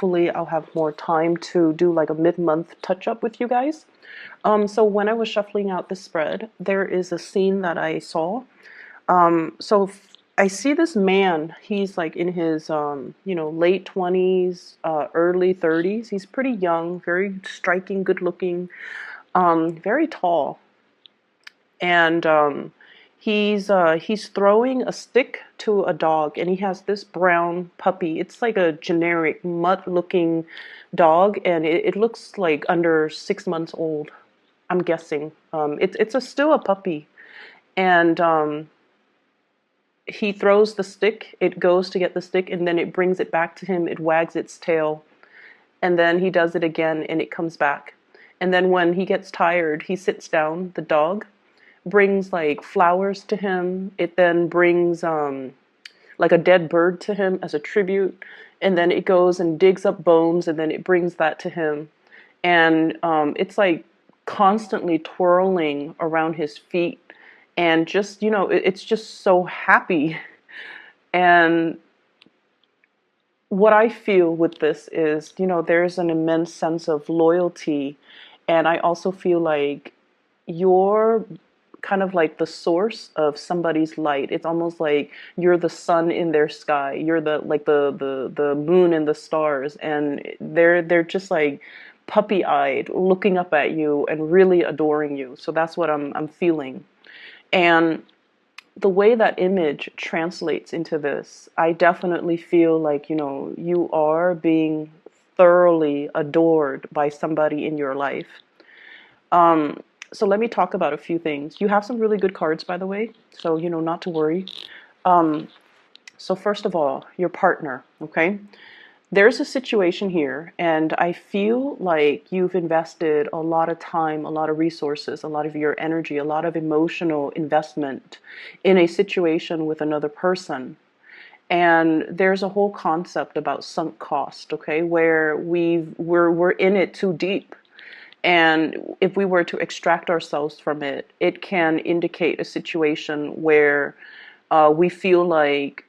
hopefully I'll have more time to do like a mid-month touch-up with you guys. So when I was shuffling out the spread, there is a scene that I saw. I see this man. He's like in his, late 20s, early 30s. He's pretty young, very striking, good looking, very tall. And he's throwing a stick to a dog, and he has this brown puppy. It's like a generic mutt-looking dog, and it looks like under 6 months old. I'm guessing. Still a puppy, and he throws the stick. It goes to get the stick, and then it brings it back to him. It wags its tail, and then he does it again, and it comes back. And then when he gets tired, he sits down. The dog brings like flowers to him. It then brings like a dead bird to him as a tribute, and then it goes and digs up bones, and then it brings that to him. And it's like constantly twirling around his feet, and just, it's just so happy. And what I feel with this is, there's an immense sense of loyalty, and I also feel like you're kind of like the source of somebody's light. It's almost like you're the sun in their sky. You're the moon and the stars, and they're just like puppy-eyed, looking up at you and really adoring you. So that's what I'm feeling. And the way that image translates into this, I definitely feel like, you are being thoroughly adored by somebody in your life. So let me talk about a few things. You have some really good cards, by the way, so, not to worry. So first of all, your partner, okay? There's a situation here, and I feel like you've invested a lot of time, a lot of resources, a lot of your energy, a lot of emotional investment in a situation with another person. And there's a whole concept about sunk cost, okay, where we're in it too deep. And if we were to extract ourselves from it, it can indicate a situation where we feel like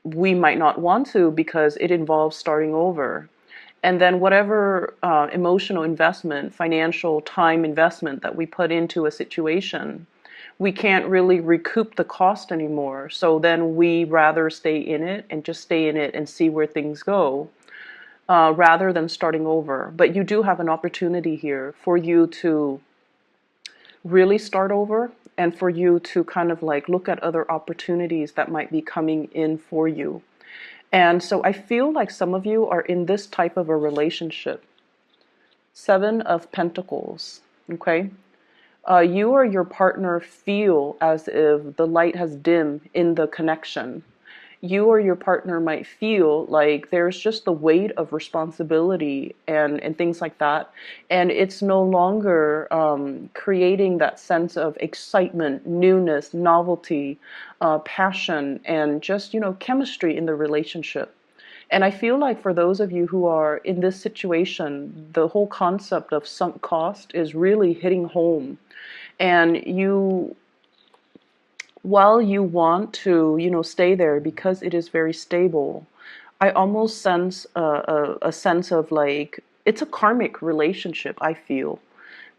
we might not want to, because it involves starting over. And then whatever emotional investment, financial time investment that we put into a situation, we can't really recoup the cost anymore. So then we rather stay in it and just stay in it and see where things go, rather than starting over. But you do have an opportunity here for you to really start over, and for you to kind of like look at other opportunities that might be coming in for you. And so I feel like some of you are in this type of a relationship. 7 of Pentacles, okay? You or your partner feel as if the light has dimmed in the connection. You or your partner might feel like there's just the weight of responsibility and things like that. And it's no longer creating that sense of excitement, newness, novelty, passion, and just, chemistry in the relationship. And I feel like for those of you who are in this situation, the whole concept of sunk cost is really hitting home. And while you want to, stay there because it is very stable, I almost sense a sense of like, it's a karmic relationship, I feel,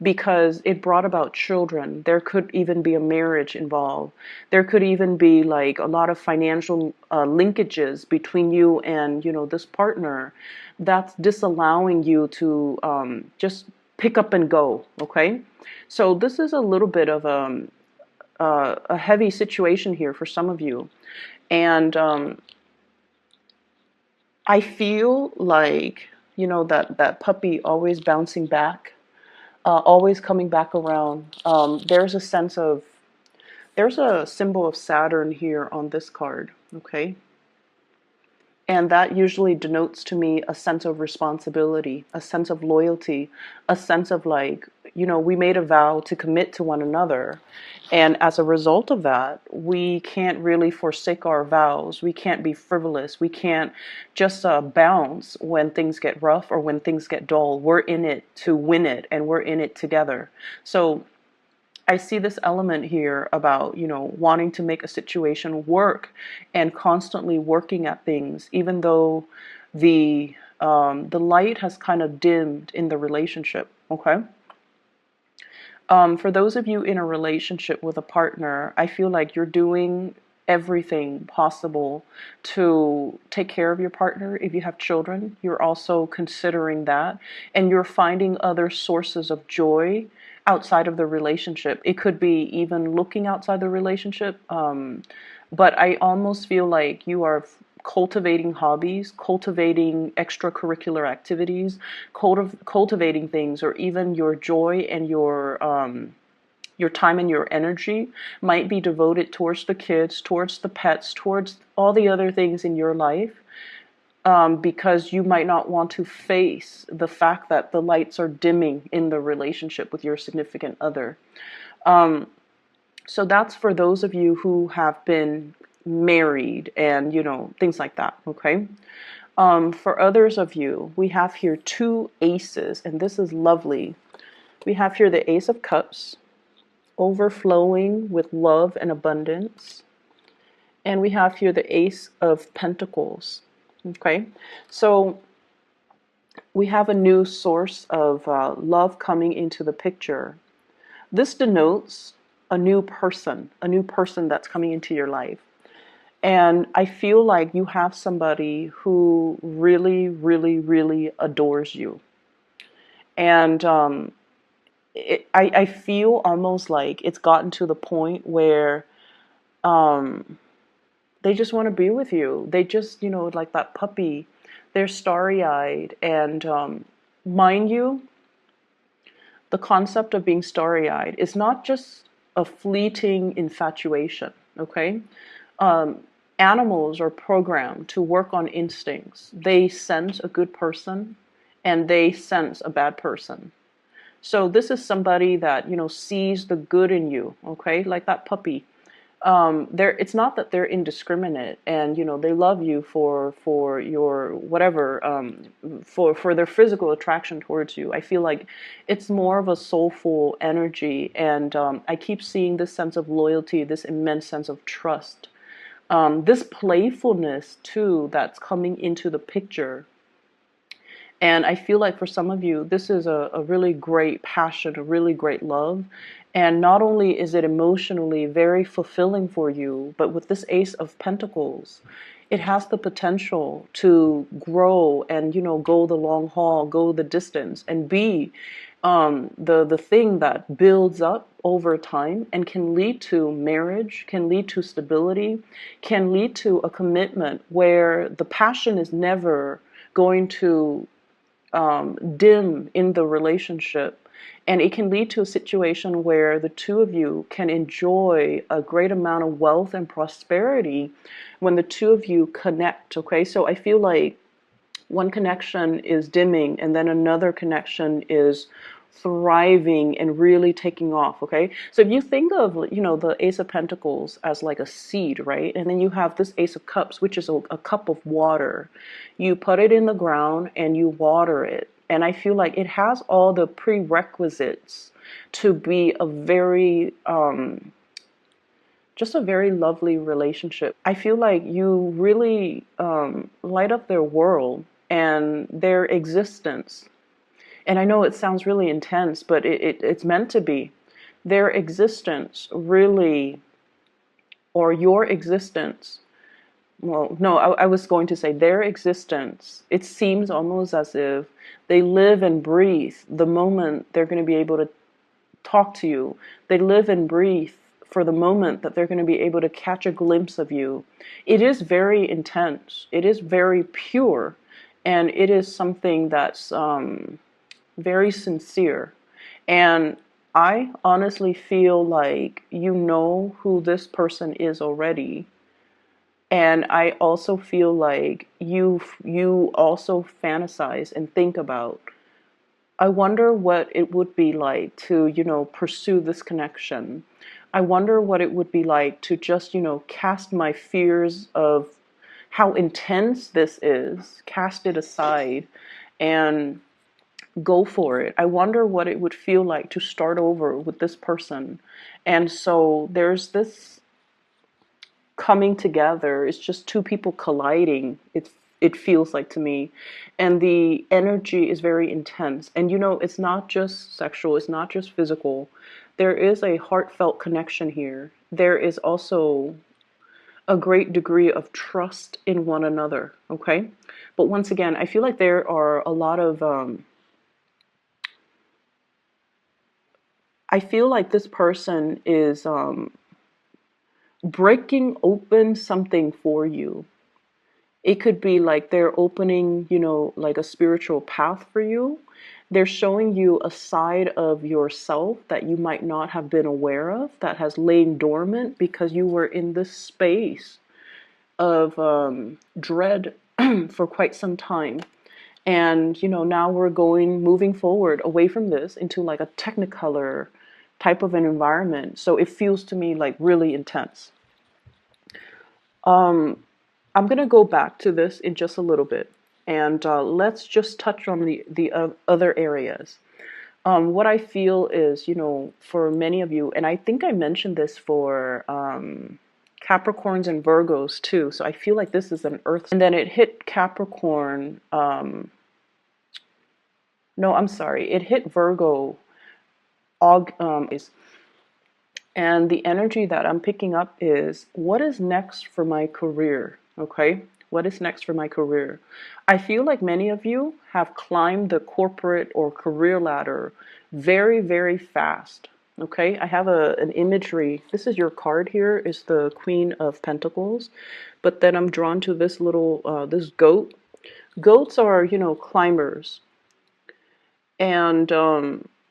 because it brought about children. There could even be a marriage involved. There could even be like a lot of financial linkages between you and, this partner that's disallowing you to just pick up and go, okay? So this is a little bit of a heavy situation here for some of you. And I feel like, that puppy always bouncing back, always coming back around. There's a symbol of Saturn here on this card, okay? And that usually denotes to me a sense of responsibility, a sense of loyalty, a sense of like, we made a vow to commit to one another. And as a result of that, we can't really forsake our vows. We can't be frivolous. We can't just bounce when things get rough or when things get dull. We're in it to win it, and we're in it together. So I see this element here about, wanting to make a situation work and constantly working at things, even though the the light has kind of dimmed in the relationship, okay? For those of you in a relationship with a partner, I feel like you're doing everything possible to take care of your partner. If you have children, you're also considering that, and you're finding other sources of joy outside of the relationship. It could be even looking outside the relationship, but I almost feel like you are cultivating hobbies, cultivating extracurricular activities, cultivating things, or even your joy and your time and your energy might be devoted towards the kids, towards the pets, towards all the other things in your life, because you might not want to face the fact that the lights are dimming in the relationship with your significant other. So that's for those of you who have been married and, things like that, okay? For others of you, we have here two aces, and this is lovely. We have here the Ace of Cups, overflowing with love and abundance. And we have here the Ace of Pentacles, okay? So we have a new source of love coming into the picture. This denotes a new person that's coming into your life. And I feel like you have somebody who really, really, really adores you. And I feel almost like it's gotten to the point where they just want to be with you. They just, like that puppy, they're starry-eyed. And mind you, the concept of being starry-eyed is not just a fleeting infatuation, okay? Animals are programmed to work on instincts. They sense a good person and they sense a bad person. So this is somebody that, sees the good in you, okay? Like that puppy. It's not that they're indiscriminate and, they love you for your whatever, for their physical attraction towards you. I feel like it's more of a soulful energy. And I keep seeing this sense of loyalty, this immense sense of trust. This playfulness too that's coming into the picture. And I feel like for some of you, this is a really great passion, a really great love. And not only is it emotionally very fulfilling for you, but with this Ace of Pentacles, it has the potential to grow and, go the long haul, go the distance, and be the thing that builds up over time and can lead to marriage, can lead to stability, can lead to a commitment where the passion is never going to dim in the relationship. And it can lead to a situation where the two of you can enjoy a great amount of wealth and prosperity when the two of you connect, okay? So I feel like one connection is dimming and then another connection is thriving and really taking off, okay? So if you think of, the Ace of Pentacles as like a seed, right? And then you have this Ace of Cups, which is a cup of water. You put it in the ground and you water it. And I feel like it has all the prerequisites to be a very, just a very lovely relationship. I feel like you really light up their world and their existence. And I know it sounds really intense, but it's meant to be. Their existence really, or your existence, well, no, I was going to say their existence, it seems almost as if they live and breathe the moment they're going to be able to talk to you. They live and breathe for the moment that they're going to be able to catch a glimpse of you. It is very intense. It is very pure. And it is something that's very sincere. And I honestly feel like you know who this person is already. And I also feel like you also fantasize and think about, I wonder what it would be like to, pursue this connection. I wonder what it would be like to just, cast my fears of how intense this is, cast it aside and go for it. I wonder what it would feel like to start over with this person. And so there's this coming together. It's just two people colliding. it feels like to me. And the energy is very intense. And you know, it's not just sexual, it's not just physical. There is a heartfelt connection here. There is also a great degree of trust in one another, okay? But once again, I feel like there are a lot of I feel like this person is breaking open something for you. It could be like they're opening, you know, like a spiritual path for you. They're showing you a side of yourself that you might not have been aware of, that has lain dormant because you were in this space of dread for quite some time. And, you know, now we're moving forward away from this into like a technicolor type of an environment. So it feels to me like really intense. I'm going to go back to this in just a little bit, and let's just touch on the other areas. What I feel is, you know, for many of you, and I think I mentioned this for Capricorns and Virgos too, so I feel like this is an Earth, and then it hit Capricorn, no, I'm sorry, it hit Virgo, and the energy that I'm picking up is, what is next for my career? Okay, what is next for my career? I feel like many of you have climbed the corporate or career ladder very, very fast. Okay, I have an imagery. This is your card here, is the Queen of Pentacles. But then I'm drawn to this little, this goat. Goats are, you know, climbers. And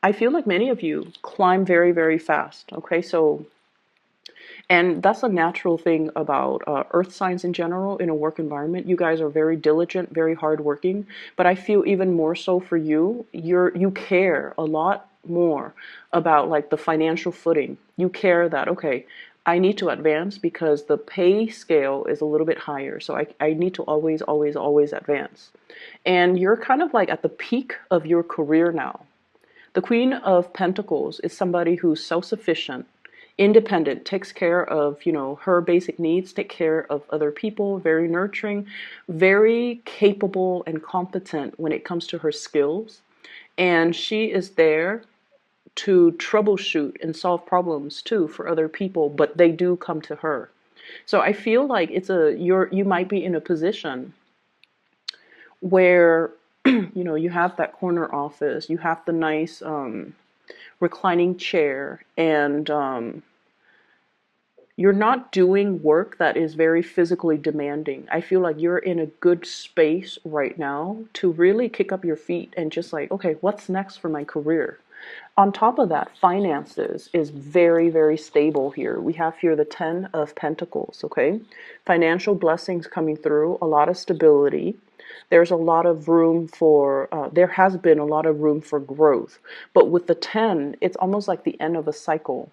I feel like many of you climb very, very fast. Okay, so, and that's a natural thing about earth signs in general in a work environment. You guys are very diligent, very hardworking, but I feel even more so for you. You care a lot more about like the financial footing. You care that, okay, I need to advance because the pay scale is a little bit higher. So I need to always, always, always advance. And you're kind of like at the peak of your career now. The Queen of Pentacles is somebody who's self-sufficient, independent, takes care of, you know, her basic needs, take care of other people, very nurturing, very capable and competent when it comes to her skills. And she is there to troubleshoot and solve problems too for other people, but they do come to her. So I feel like you might be in a position where you know, you have that corner office, you have the nice reclining chair, and you're not doing work that is very physically demanding. I feel like you're in a good space right now to really kick up your feet and just like, okay, what's next for my career? On top of that, finances is very, very stable here. We have here the 10 of Pentacles, okay? Financial blessings coming through, a lot of stability. There's a lot of room for, there has been a lot of room for growth. But with the 10, it's almost like the end of a cycle.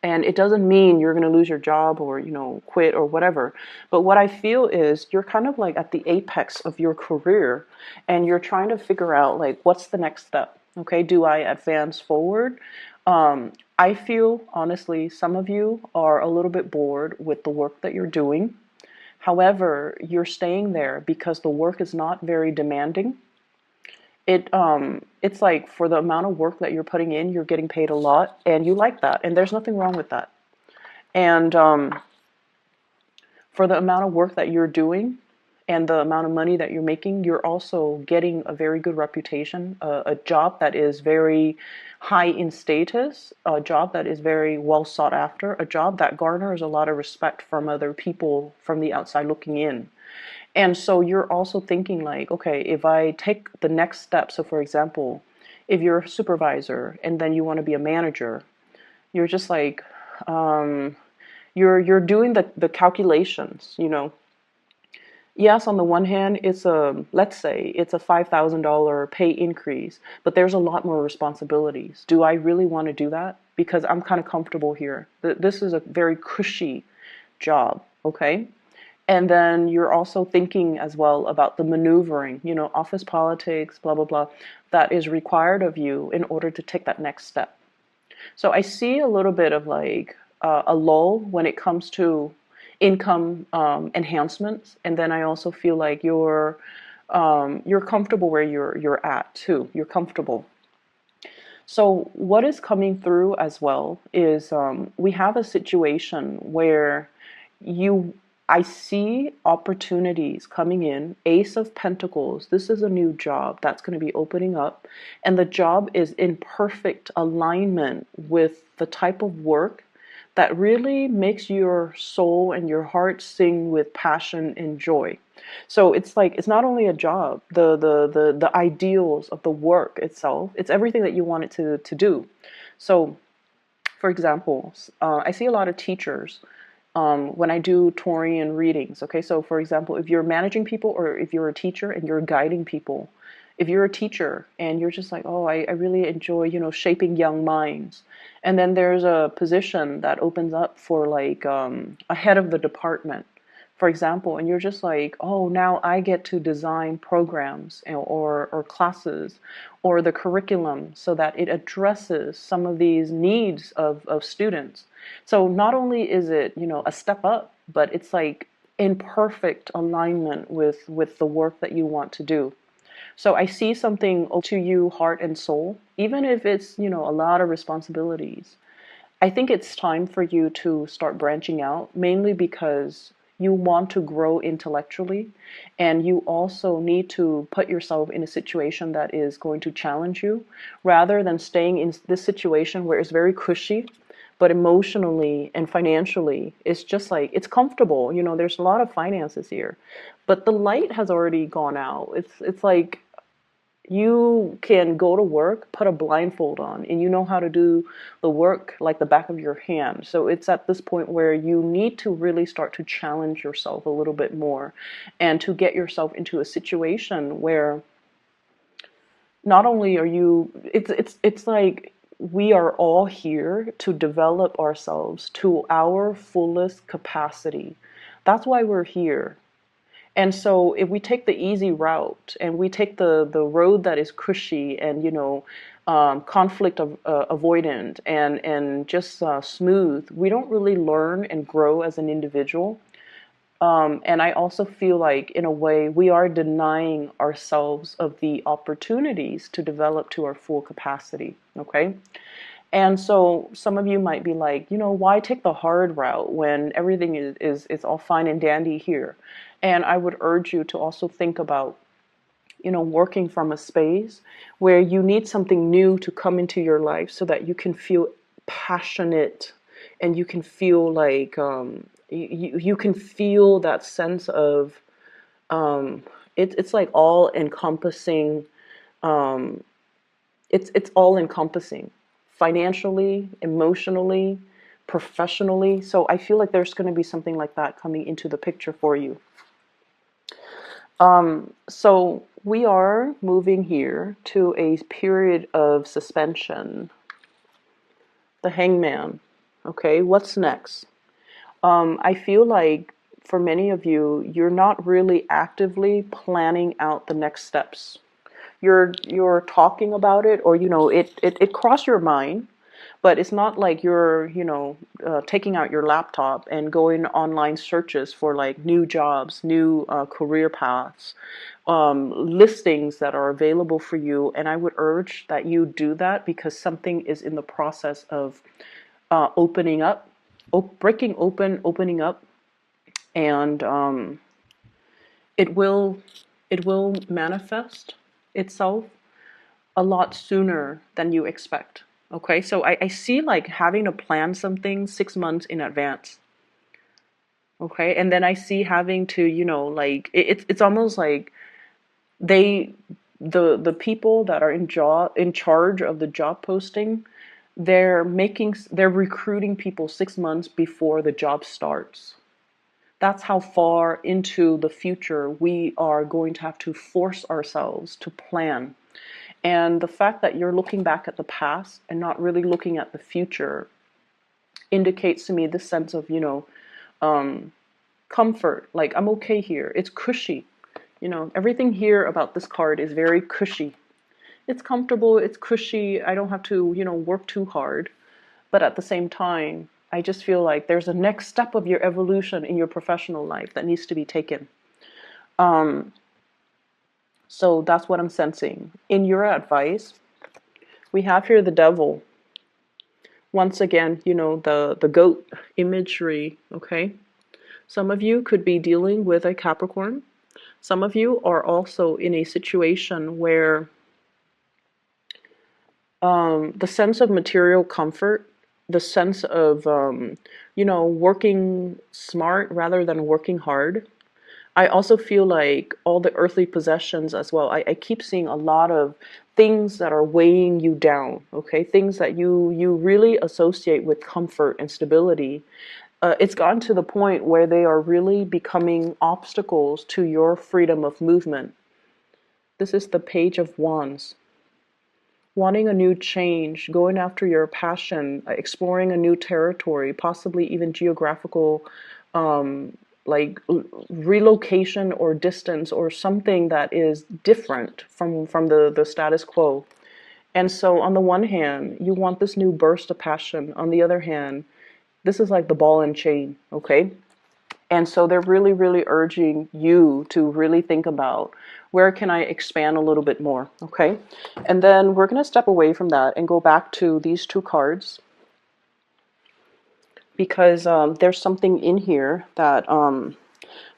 And it doesn't mean you're going to lose your job or, you know, quit or whatever. But what I feel is you're kind of like at the apex of your career and you're trying to figure out like, what's the next step? Okay, do I advance forward? I feel, honestly, some of you are a little bit bored with the work that you're doing. However, you're staying there because the work is not very demanding. It's like for the amount of work that you're putting in, you're getting paid a lot, and you like that, and there's nothing wrong with that. And for the amount of work that you're doing and the amount of money that you're making, you're also getting a very good reputation, a job that is very high in status, a job that is very well sought after, a job that garners a lot of respect from other people from the outside looking in. And so you're also thinking like, okay, if I take the next step, so for example, if you're a supervisor and then you want to be a manager, you're just like, you're doing the calculations, you know. Yes, on the one hand, it's let's say it's a $5,000 pay increase, but there's a lot more responsibilities. Do I really want to do that? Because I'm kind of comfortable here. This is a very cushy job, okay? And then you're also thinking as well about the maneuvering, you know, office politics, blah, blah, blah, that is required of you in order to take that next step. So I see a little bit of like a lull when it comes to income enhancements, and then I also feel like you're comfortable where you're at too. You're comfortable. So what is coming through as well is we have a situation where you I see opportunities coming in. Ace of Pentacles. This is a new job that's going to be opening up, and the job is in perfect alignment with the type of work that really makes your soul and your heart sing with passion and joy. So it's like it's not only a job, the ideals of the work itself, it's everything that you want it to do. So for example, I see a lot of teachers when I do Taurian readings. Okay, so for example, if you're managing people or if you're a teacher and you're guiding people, if you're a teacher and you're just like, oh, I really enjoy, shaping young minds. And then there's a position that opens up for like a head of the department, for example, and you're just like, oh, now I get to design programs or classes or the curriculum so that it addresses some of these needs of students. So not only is it, a step up, but it's like in perfect alignment with the work that you want to do. So I see something to you, heart and soul, even if it's, a lot of responsibilities. I think it's time for you to start branching out, mainly because you want to grow intellectually, and you also need to put yourself in a situation that is going to challenge you, rather than staying in this situation where it's very cushy, but emotionally and financially, it's just like, it's comfortable. There's a lot of finances here, but the light has already gone out. It's like you can go to work, put a blindfold on, and you know how to do the work like the back of your hand. So it's at this point where you need to really start to challenge yourself a little bit more, and to get yourself into a situation where not only are you, it's like we are all here to develop ourselves to our fullest capacity. That's why we're here. And so if we take the easy route and we take the road that is cushy and, conflict avoidant and just smooth, we don't really learn and grow as an individual. And I also feel like, in a way, we are denying ourselves of the opportunities to develop to our full capacity. Okay. And so some of you might be like, why take the hard route when everything is all fine and dandy here? And I would urge you to also think about, working from a space where you need something new to come into your life so that you can feel passionate, and you can feel like you can feel that sense of it's like all encompassing. It's all encompassing, financially, emotionally, professionally. So I feel like there's going to be something like that coming into the picture for you. So we are moving here to a period of suspension. The Hangman. Okay, what's next? I feel like for many of you, you're not really actively planning out the next steps. You're talking about it, or it crossed your mind, but it's not like you're taking out your laptop and going online searches for like new jobs, new career paths, listings that are available for you. And I would urge that you do that, because something is in the process of opening up, breaking open, opening up, and it will manifest itself a lot sooner than you expect. Okay, so I see like having to plan something 6 months in advance. Okay, and then I see having to, like it's almost like the people that are in charge of the job posting, they're recruiting people 6 months before the job starts. That's how far into the future we are going to have to force ourselves to plan. And the fact that you're looking back at the past and not really looking at the future indicates to me this sense of, comfort. Like, I'm okay here. It's cushy. Everything here about this card is very cushy. It's comfortable. It's cushy. I don't have to, work too hard. But at the same time, I just feel like there's a next step of your evolution in your professional life that needs to be taken. So that's what I'm sensing. In your advice, we have here the devil. Once again, you know, the goat imagery, okay? Some of you could be dealing with a Capricorn. Some of you are also in a situation where the sense of material comfort, the sense of, you know, working smart rather than working hard. I also feel like all the earthly possessions as well. I keep seeing a lot of things that are weighing you down, okay? Things that you really associate with comfort and stability. It's gotten to the point where they are really becoming obstacles to your freedom of movement. This is the Page of Wands. Wanting a new change, going after your passion, exploring a new territory, possibly even geographical, like relocation or distance or something that is different from the status quo. And so on the one hand, you want this new burst of passion. On the other hand, this is like the ball and chain, okay? And so they're really, really urging you to really think about, where can I expand a little bit more, okay? And then we're going to step away from that and go back to these two cards, because there's something in here that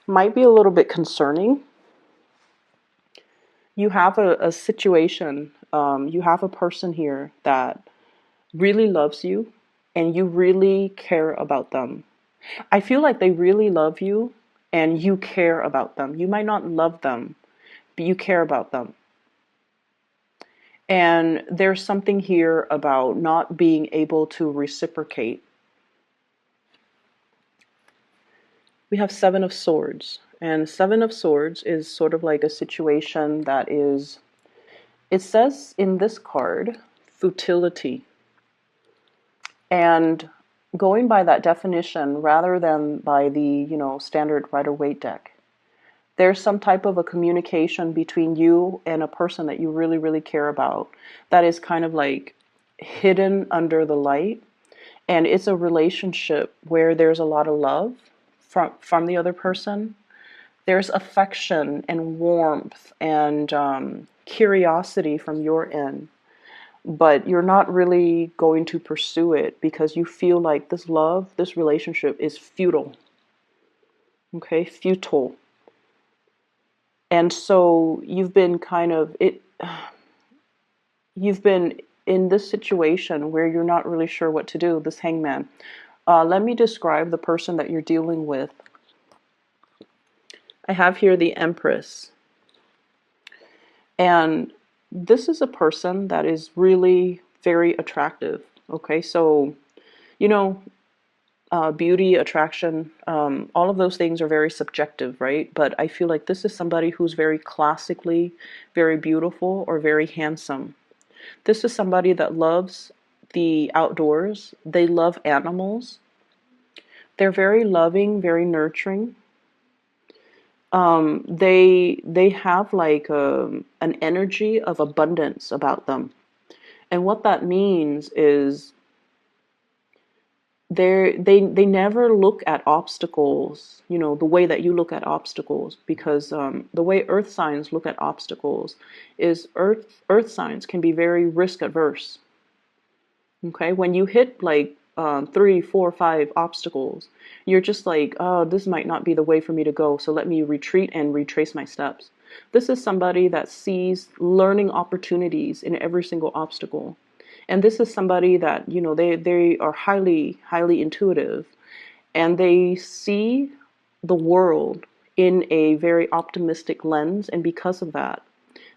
might be a little bit concerning. You have a situation, you have a person here that really loves you and you really care about them. I feel like they really love you and you care about them. You might not love them, but you care about them. And there's something here about not being able to reciprocate. We have Seven of Swords. And Seven of Swords is sort of like a situation that is, it says in this card, futility. And going by that definition, rather than by the, you know, standard Rider-Waite deck, there's some type of a communication between you and a person that you really, really care about that is kind of like hidden under the light. And it's a relationship where there's a lot of love from the other person. There's affection and warmth and curiosity from your end. But you're not really going to pursue it because you feel like this love, this relationship is futile. Okay, futile. And so you've been you've been in this situation where you're not really sure what to do, this Hangman. Let me describe the person that you're dealing with. I have here the Empress. And this is a person that is really very attractive. Okay, so, you know, beauty, attraction, all of those things are very subjective, right? But I feel like this is somebody who's very classically very beautiful or very handsome. This is somebody that loves the outdoors. They love animals. They're very loving, very nurturing. They have like an energy of abundance about them. And what that means is they never look at obstacles, you know, the way that you look at obstacles, because the way earth signs look at obstacles is earth signs can be very risk adverse. Okay, when you hit like 3, 4, 5 obstacles, you're just like, oh, this might not be the way for me to go, so let me retreat and retrace my steps. This is somebody that sees learning opportunities in every single obstacle. And this is somebody that, you know, they are highly, highly intuitive, and they see the world in a very optimistic lens. And because of that,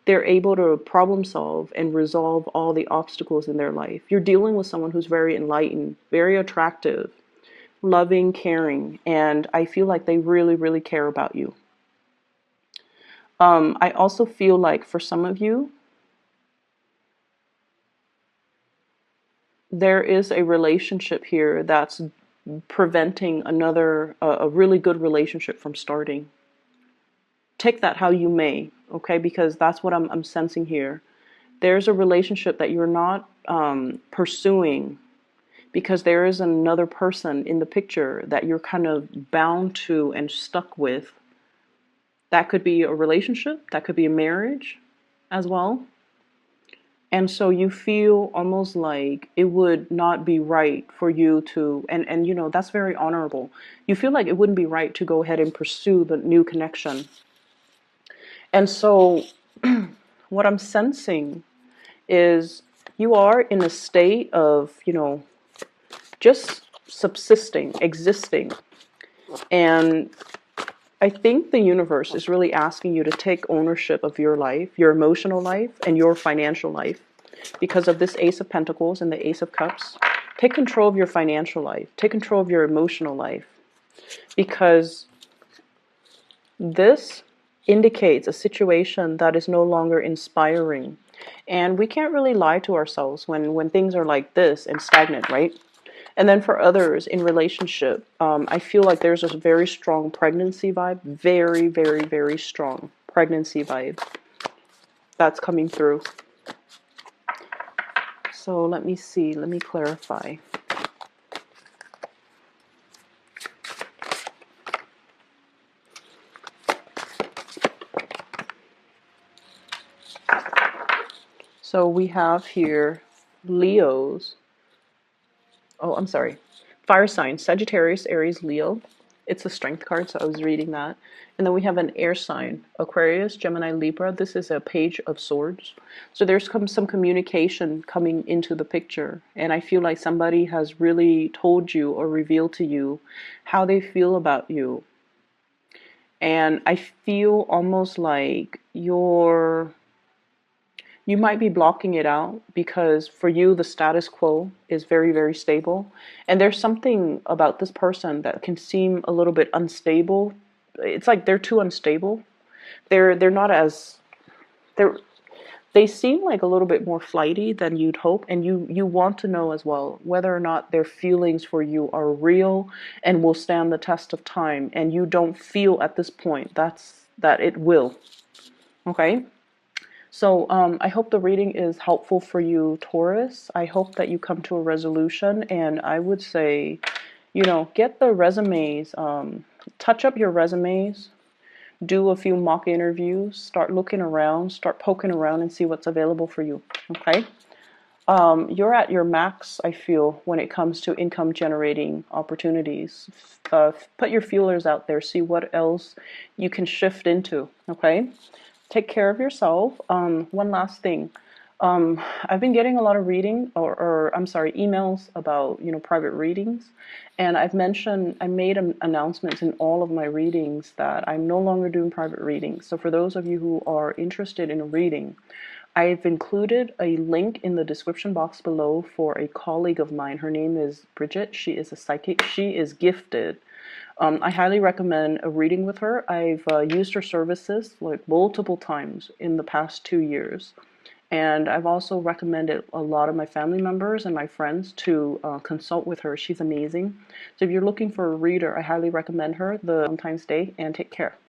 they're able to problem solve and resolve all the obstacles in their life. You're dealing with someone who's very enlightened, very attractive, loving, caring, and I feel like they really, really care about you. I also feel like for some of you, there is a relationship here that's preventing a really good relationship from starting. Take that how you may, okay? Because that's what I'm sensing here. There's a relationship that you're not pursuing because there is another person in the picture that you're kind of bound to and stuck with. That could be a relationship, that could be a marriage as well. And so you feel almost like it would not be right for you to, and you know, that's very honorable. You feel like it wouldn't be right to go ahead and pursue the new connection. And so what I'm sensing is you are in a state of, you know, just subsisting, existing. And I think the universe is really asking you to take ownership of your life, your emotional life, and your financial life. Because of this Ace of Pentacles and the Ace of Cups, take control of your financial life. Take control of your emotional life. Because this indicates a situation that is no longer inspiring. And we can't really lie to ourselves when things are like this and stagnant, right? And then for others in relationship, I feel like there's a very strong pregnancy vibe. Very, very, very strong pregnancy vibe that's coming through. So let me see. Let me clarify. So we have here Leos. Oh, I'm sorry. Fire signs, Sagittarius, Aries, Leo. It's a strength card, so I was reading that. And then we have an air sign, Aquarius, Gemini, Libra. This is a Page of Swords. So there's some communication coming into the picture. And I feel like somebody has really told you or revealed to you how they feel about you. And I feel almost like you might be blocking it out because for you, the status quo is very, very stable. And there's something about this person that can seem a little bit unstable. It's like they're too unstable. They're not as, they seem like a little bit more flighty than you'd hope. And you want to know as well whether or not their feelings for you are real and will stand the test of time. And you don't feel at this point that it will. Okay? So I hope the reading is helpful for you, Taurus. I hope that you come to a resolution, and I would say, you know, get the resumes, touch up your resumes, do a few mock interviews, start looking around, start poking around and see what's available for you, okay? You're at your max, I feel, when it comes to income generating opportunities. Put your feelers out there, see what else you can shift into, okay? Take care of yourself. One last thing. I've been getting a lot of emails about, you know, private readings. And I made announcements in all of my readings that I'm no longer doing private readings. So for those of you who are interested in a reading, I've included a link in the description box below for a colleague of mine. Her name is Bridget. She is a psychic. She is gifted. I highly recommend a reading with her. I've used her services like multiple times in the past 2 years. And I've also recommended a lot of my family members and my friends to consult with her. She's amazing. So if you're looking for a reader, I highly recommend her. The Valentine's Day, and take care.